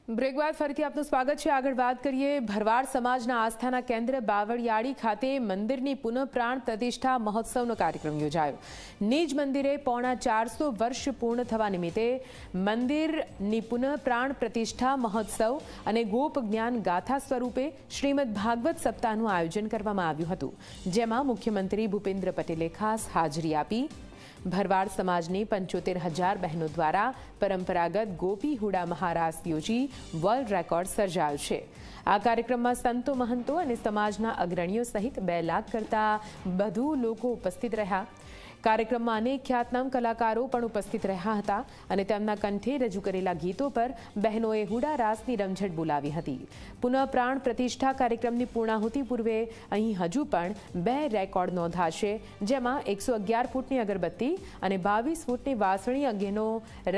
Break બાદ ફરીથી આપનું સ્વાગત છે। આગળ વાત કરીએ ભરવાડ સમાજના આસ્થાના કેન્દ્ર બાવળિયાળી ખાતે મંદિરની પુનઃ પ્રાણ પ્રતિષ્ઠા મહોત્સવનો કાર્યક્રમ યોજાયો। નિજ મંદિરે પોણા 400 વર્ષ પૂર્ણ થવા નિમિત્તે મંદિરની પુનઃ પ્રાણ પ્રતિષ્ઠા મહોત્સવ અને ગોપ જ્ઞાન ગાથા સ્વરૂપે શ્રીમદ ભાગવત સપ્તાહનું આયોજન કરવામાં આવ્યું હતું, જેમાં મુખ્યમંત્રી ભૂપેન્દ્ર પટેલે ખાસ હાજરી આપી। ભરવાડ સમાજની 75,000 બહેનો દ્વારા પરંપરાગત ગોપી હુડા મહારાસ યોજી વર્લ્ડ રેકોર્ડ સર્જાયો છે। આ કાર્યક્રમમાં સંતો મહંતો અને સમાજના અગ્રણીઓ સહિત 2 લાખ કરતાં વધુ લોકો ઉપસ્થિત રહ્યા। કાર્યક્રમમાં અનેક ખ્યાતનામ કલાકારો પણ ઉપસ્થિત રહ્યા હતા અને તેમના કંઠે રજૂ કરેલા ગીતો પર બહેનોએ હુડા રાસની રમઝટ બોલાવી હતી। પુનઃ પ્રાણ પ્રતિષ્ઠા કાર્યક્રમની પૂર્ણાહુતિ પૂર્વે અહીં હજુ પણ 2 રેકોર્ડ નોંધાશે, જેમાં 111 ફૂટની અગરબત્તી અને 22 ફૂટની વાસણી અંગેનો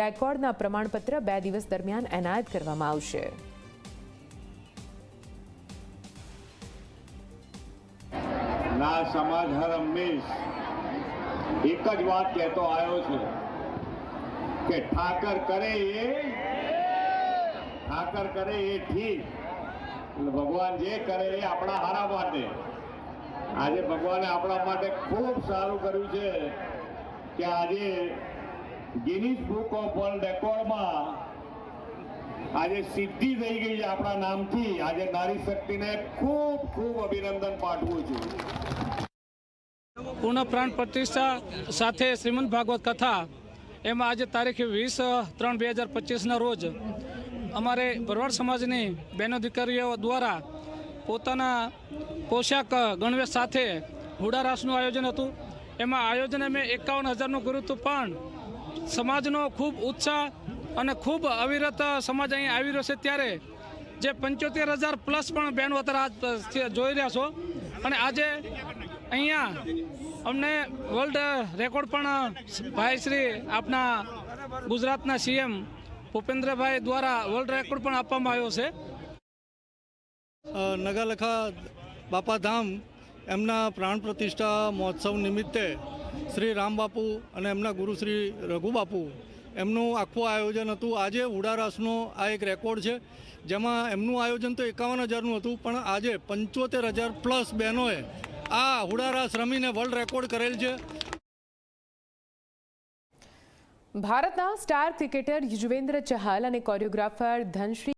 રેકોર્ડના પ્રમાણપત્ર 2 દિવસ દરમિયાન એનાયત કરવામાં આવશે। ના સમાજ હર હંમેશ एक ज बात कहतो आयो छे कि ठाकर करे ये ठीक, भगवान जे करे ये अपना हारा माटे। आज भगवाने अपना माटे खूब सारू कर्युं छे कि आज Guinness book of world record में आज सिद्धि थई गई है अपना नाम थी। आज नारी शक्ति ने खूब खूब अभिनंदन पाठवुं छुं। पूर्ण प्राण प्रतिष्ठा साथ श्रीमद भागवत कथा एम आज तारीख 20/3/2025 रोज अमारे भरवाड समाजनी बहनों दीकरीओ द्वारा पोताना पोशाक गणवेश साथ हुडारासनु आयोजन हतुं। एमां आयोजन में 51,000 कर्युं हतुं, पण समाजनो खूब उत्साह अने खूब अविरत समाज अहीं आवी रह्यो छे, त्यारे जे 75,000 प्लस पण बहनों अत्यारे जोई रह्या छो। अने आजे अहींया अमने वर्ल्ड रेकॉर्ड पण भाई श्री आपना गुजरातना सीएम भूपेन्द्र भाई द्वारा वर्ल्ड रेकॉर्ड पण आपवामां आव्यो छे। नगालखा बापा धाम एमना प्राण प्रतिष्ठा महोत्सव निमित्ते श्री राम बापू अने एमना गुरु श्री रघु बापू एमनुं आखुं आयोजन हतुं। आजे हुडारासनो आ एक रेकॉर्ड छे, जेमां एमनुं आयोजन तो 51,000नुं हतुं, पण आजे 75,000 प्लस बहनोए आ हुडारास रमीने वर्ल्ड रेकॉर्ड करेल छे। भारतना स्टार क्रिकेटर युजवेंद्र चहल અને કોરિયોગ્રાફર ધનશ્રી